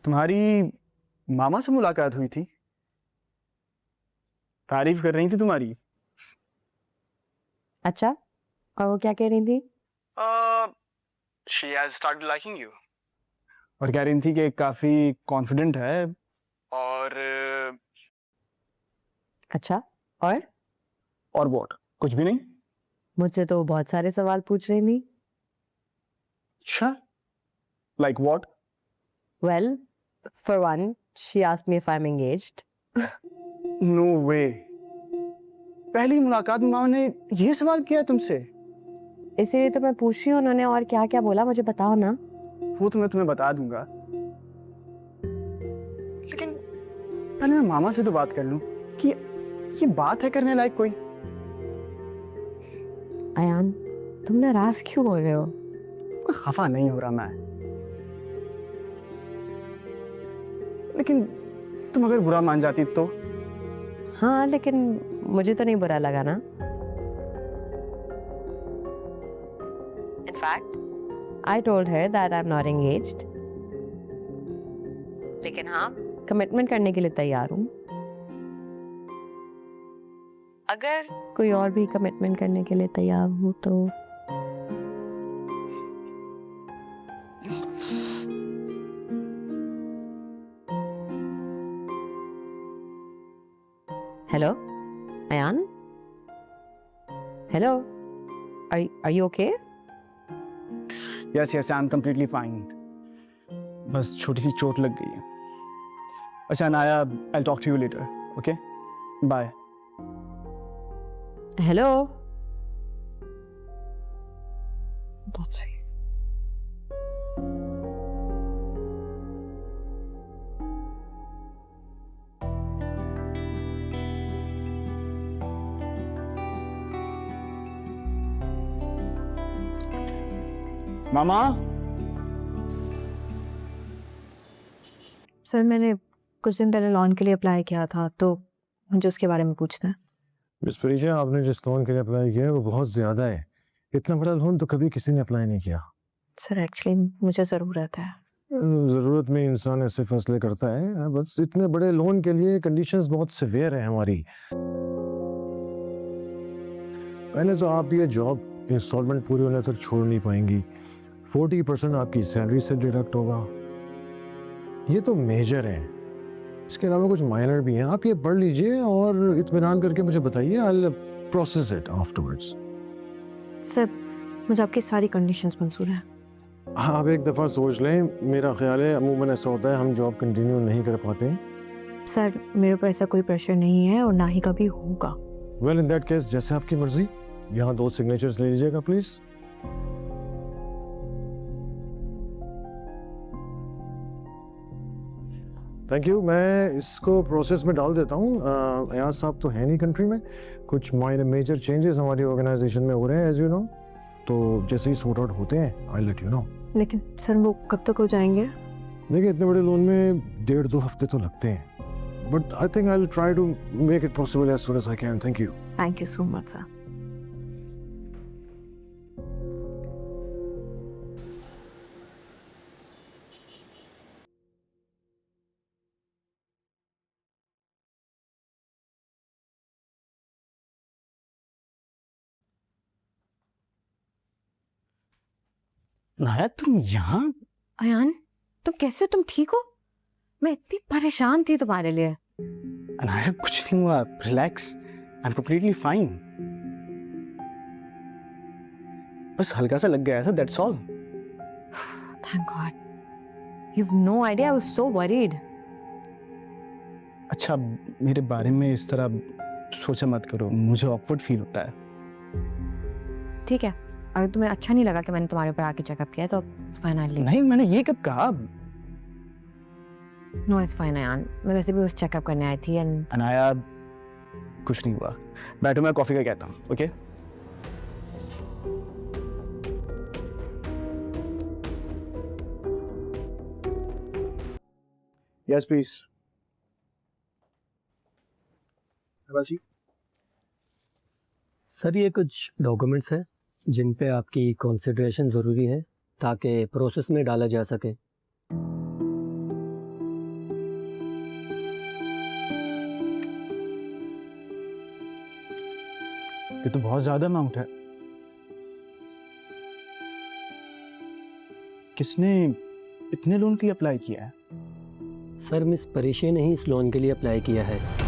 तुम्हारी मामा से मुलाकात हुई थी, तारीफ कर रही थी तुम्हारी। अच्छा, और वो क्या कह रही थी? She has started liking you. और कह रही थी कि काफी कॉन्फिडेंट है और अच्छा, और व्हाट? कुछ भी नहीं। मुझसे तो बहुत सारे सवाल पूछ रही थी। अच्छा, like what? Well, for one, she asked me if I'm engaged. No way. पहली मुलाकात में मामा ने ये सवाल किया तुमसे? इसीलिए तो मैं पूछ रही हूँ उन्होंने और क्या क्या बोला, मुझे बताओ ना। वो तो मैं तुम्हें बता दूंगा, लेकिन पहले मैं मामा से तो बात कर लूं कि ये बात है करने लायक कोई। अयान, तुम नाराज क्यों हो रहे हो? खफा नहीं हो रहा मैं, लेकिन तुम अगर बुरा मान जाती तो। हाँ, लेकिन मुझे तो नहीं बुरा लगा ना। In fact, I told her that I'm not engaged. लेकिन हाँ, कमिटमेंट करने के लिए तैयार हूँ। अगर कोई और भी कमिटमेंट करने के लिए तैयार हो तो। Hello Ayan, hello, are you okay? Yes, I'm completely fine. बस छोटी सी चोट लग गई है। अच्छा Anaya, I'll talk to you later. Okay? Bye. Hello. Mama. Sir, मैंने कुछ दिन पहले लोन के लिए अप्लाई किया था, तो मुझे उसके बारे में पूछना है। मिस परिजा, आपने जिस लोन के लिए अप्लाई किया है वो बहुत ज़्यादा है। इतना बड़ा लोन तो कभी किसी ने अप्लाई नहीं किया। सर, एक्चुअली मुझे ज़रूरत है। ज़रूरत में इंसान ऐसे फैसले करता है, बस इतने बड़े लोन के लिए कंडीशंस बहुत सिवियर है हमारी। पहले तो आप ये जॉब इंस्टॉलमेंट पूरी होने तक छोड़ नहीं पाएंगी। 40% आपकी सैलरी से डिडक्ट होगा। ये तो मेजर है, इसके अलावा कुछ माइनर भी हैं। आप ये पढ़ लीजिए और इत्मीनान करके मुझे बताइए। I will process it afterwards. Sir, मुझे आपकी सारी कंडीशंस मंजूर है। आप एक दफ़ा सोच लें। मेरा ख्याल है अमूमन ऐसा होता है, हम जॉब कंटिन्यू नहीं कर पाते। सर, मेरे ऊपर ऐसा कोई प्रेशर नहीं है और ना ही कभी होगा। वेल, इन दैट केस जैसे आपकी मर्जी। यहाँ 2 सिग्नेचर्स ले लीजिएगा प्लीज़। Thank you. मैं इसको प्रोसेस में डाल देता हूँ। अयाज साहब तो है नहीं कंट्री में, कुछ माइनर मेजर चेंजेस हमारी ऑर्गेनाइजेशन में हो रहे हैं एज यू नो, तो जैसे ही सॉर्ट आउट होते हैं आई लेट यू नो। लेकिन सर, वो कब तक हो जाएंगे? देखिए, इतने बड़े लोन में 1.5-2 हफ्ते तो लगते हैं, but I think I will try to make it possible as soon as I can. Thank you. Thank you so much sir. Naya, तुम यहाँ? अयान, तुम कैसे हो? तुम ठीक हो? मैं इतनी परेशान थी तुम्हारे लिए। नाया, कुछ नहीं हुआ, relax, I am completely fine. बस हल्का सा लग गया था, that's all. Thank God. You've no idea, I was so worried. अच्छा, मेरे बारे में इस तरह सोचा मत करो, मुझे ऑकवर्ड फील होता है। ठीक है, अगर तुम्हें अच्छा नहीं लगा कि मैंने तुम्हारे ऊपर आके चेकअप किया तो it's fine, I'll leave. नहीं, मैंने ये कब कहा? No, it's fine अयान, मैं वैसे भी उस चेकअप करने आई थी and अनाया, कुछ नहीं हुआ। बैठो, मैं कॉफी का कहता हूँ। ओके? Yes please. सर, ये कुछ डॉक्यूमेंट्स हैं जिन पे आपकी कंसिडरेशन ज़रूरी है ताकि प्रोसेस में डाला जा सके। ये तो बहुत ज्यादा अमाउंट है। किसने इतने लोन के लिए अप्लाई किया है? सर मिस परीशे ने ही इस लोन के लिए अप्लाई किया है।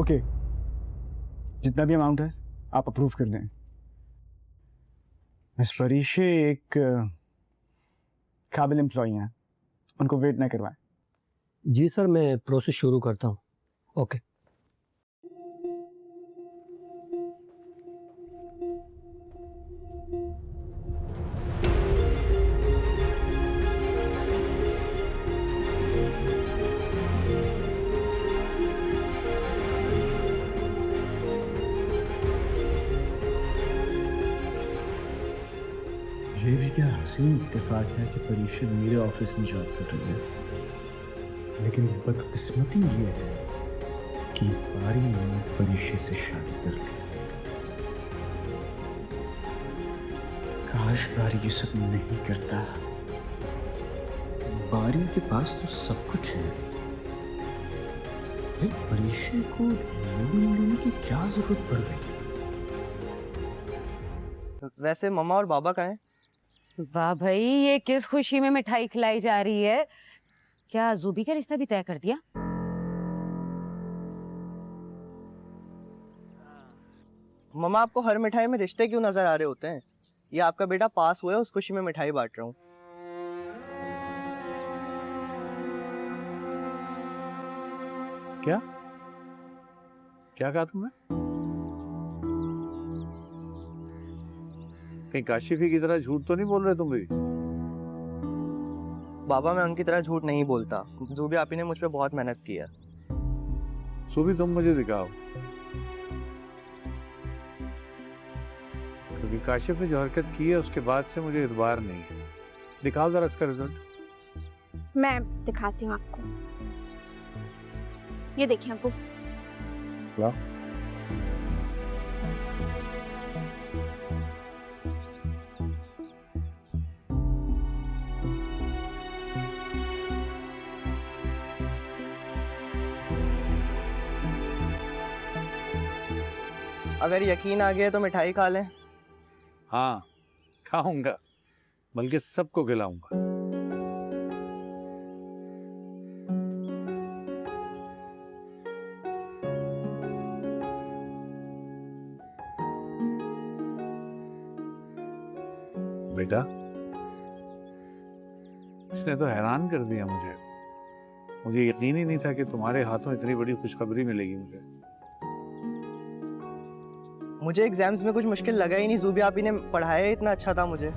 ओके, जितना भी अमाउंट है आप अप्रूव कर दें। मिस परीशे एक काबिल एम्प्लॉई हैं, उनको वेट न करवाएं। जी सर, मैं प्रोसेस शुरू करता हूँ। ओके। ये भी क्या हसीन इत्तेफाक है कि परीक्षा मेरे ऑफिस में जॉब कर रही है, लेकिन बदकिस्मती ये है कि बारी ने परीक्षा से शादी कर ली। काश बारी ये सब नहीं करता। बारी के पास तो सब कुछ है, परीक्षा को लोन लेने की क्या जरूरत पड़ गई? वैसे मम्मा और बाबा कहाँ हैं? वाह भाई, ये किस खुशी में मिठाई खिलाई जा रही है? क्या जूबी का रिश्ता भी तय कर दिया? मम्मा, आपको हर मिठाई में रिश्ते क्यों नजर आ रहे होते हैं? ये आपका बेटा पास हुआ है, उस खुशी में मिठाई बांट रहा हूँ। क्या क्या कहा तुमने? कहीं काशिफी की तरह झूठ तो नहीं बोल रहे तुम भी? बाबा, मैं उनकी तरह झूठ नहीं बोलता। जूबी आपी ने मुझ पे बहुत मेहनत की है। सुबह तुम मुझे दिखाओ, क्योंकि काशिफ ने जो हरकत की है उसके बाद से मुझे इतबार नहीं है। दिखाओ जरा इसका रिजल्ट। मैं दिखाती हूँ आपको। ये देखिए अब्बू। वाह, अगर यकीन आ गया तो मिठाई खा लें। हाँ खाऊंगा, बल्कि सबको खिलाऊंगा। बेटा, इसने तो हैरान कर दिया मुझे। मुझे यकीन ही नहीं था कि तुम्हारे हाथों इतनी बड़ी खुशखबरी मिलेगी मुझे। मुझे एग्जाम्स में कुछ मुश्किल लगा ही नहीं। जूबी आपी ने पढ़ाया इतना अच्छा था मुझे।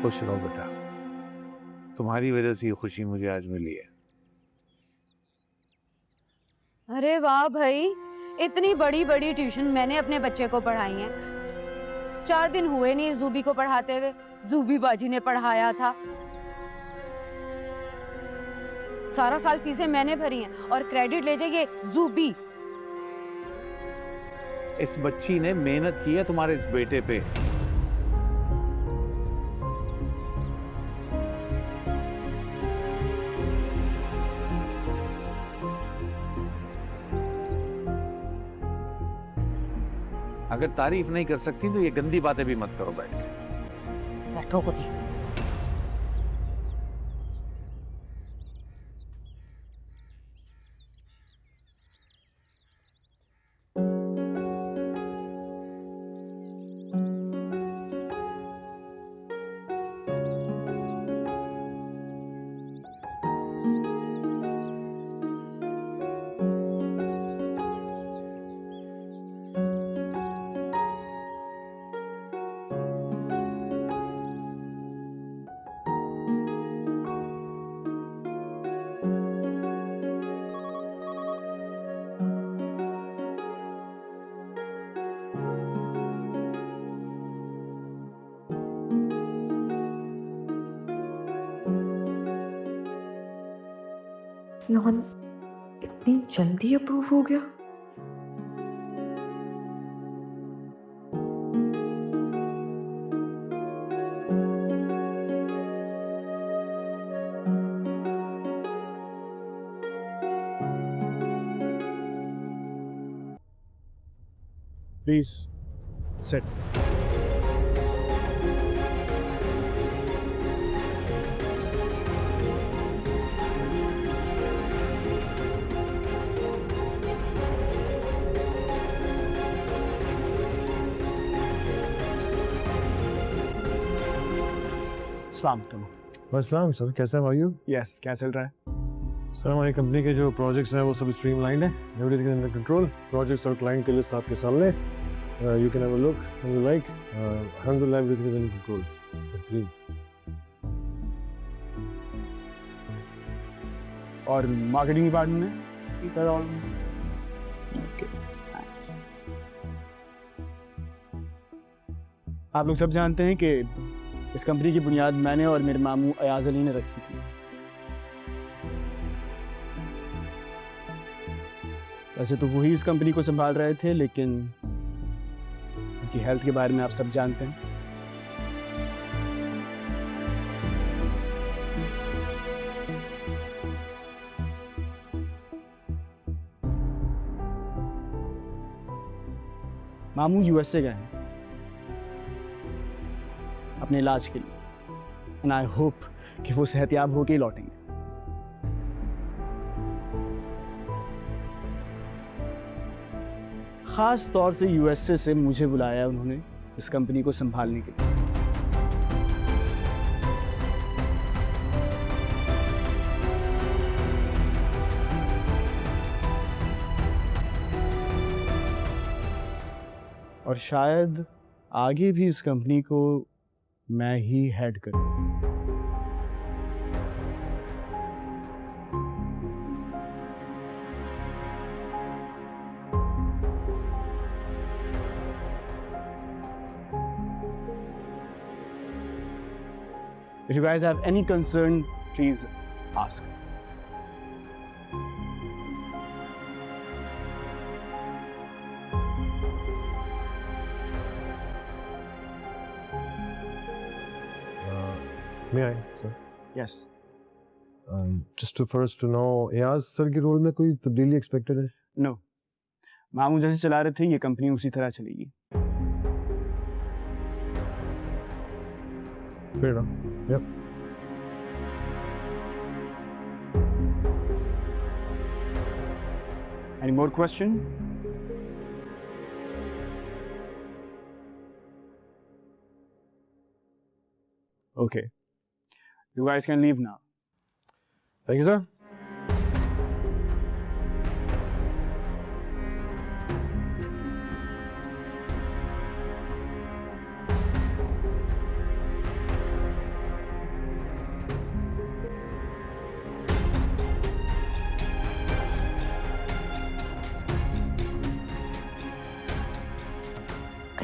खुश रहो बेटा, तुम्हारी वजह से ये खुशी मुझे आज मिली है। अरे वाह भाई, इतनी बड़ी बड़ी ट्यूशन मैंने अपने बच्चे को पढ़ाई है। 4 दिन हुए नहीं जूबी को पढ़ाते हुए, जूबी बाजी ने पढ़ाया था। सारा साल फीसें मैंने भरी हैं और क्रेडिट ले जाइए जूबी। इस बच्ची ने मेहनत की है तुम्हारे इस बेटे पे। अगर तारीफ नहीं कर सकती तो ये गंदी बातें भी मत करो बैठ के। बैठो कुछ। लोन इतनी जल्दी अप्रूव हो गया? Please set. अस्सलाम सर, कैसे हैं यू? यस, क्या चल रहा है? सर हमारी कंपनी के जो प्रोजेक्ट्स हैं वो सब स्ट्रीमलाइंड है, एवरीथिंग अंडर कंट्रोल। प्रोजेक्ट्स और क्लाइंट की लिस्ट आपके सामने, you can have a look when you like. अल्हम्दुलिल्लाह एवरीथिंग इज अंडर कंट्रोल। बेहतरीन। और मार्केटिंग डिपार्टमेंट में आप लोग सब जानते हैं कि इस कंपनी की बुनियाद मैंने और मेरे मामू अयाज अली ने रखी थी। वैसे तो वही इस कंपनी को संभाल रहे थे, लेकिन उनकी हेल्थ के बारे में आप सब जानते हैं। मामू यूएसए गए हैं अपने इलाज के लिए, एंड आई होप कि वो सेहतयाब होके ही लौटेंगे। खास तौर से यूएसए से मुझे बुलाया उन्होंने इस कंपनी को संभालने के लिए। और शायद आगे भी इस कंपनी को मैं ही हेड करूं। If you guys have any concern, please ask. May I, sir? Yes. Just for us to know, Ayaz sir के रोल में कोई तब्दीली एक्सपेक्टेड है? No. मामू जैसे चला रहे थे ये कंपनी उसी तरह चलेगी। Fair enough. Yep. Any more question? Okay. You guys can leave now. Thank you, sir.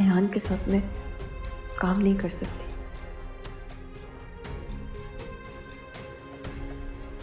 Ayan के साथ मैं काम नहीं कर सकती।